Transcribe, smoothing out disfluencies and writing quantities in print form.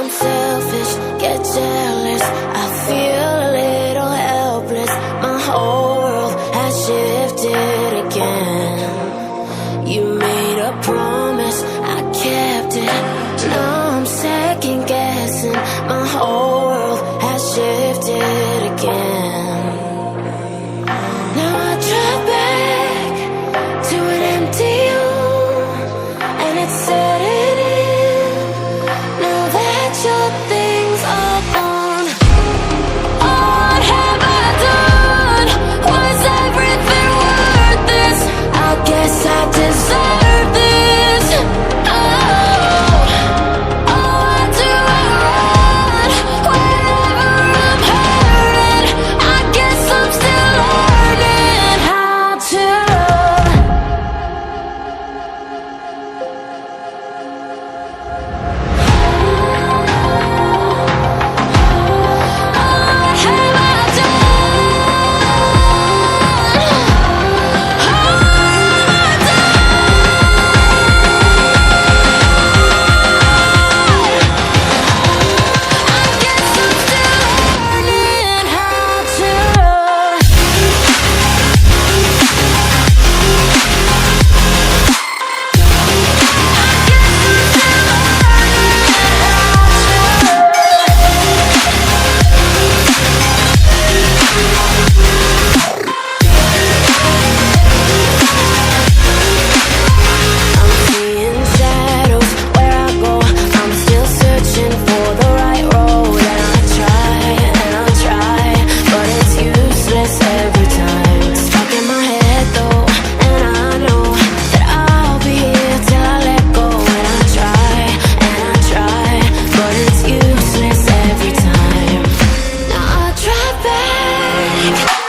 I'm selfish, get jealous, I feel a little helpless. My whole world has shifted again. You made a promise, I kept it. Now I'm second guessing. My whole world has shifted again. Now I drive back to an empty room, and it's setting in. Now that your things are gone, what have I done? Was everything worth this? I guess I deserve this. Why do I run whenever I'm hurting? I guess I'm still learning how to run. What have I back?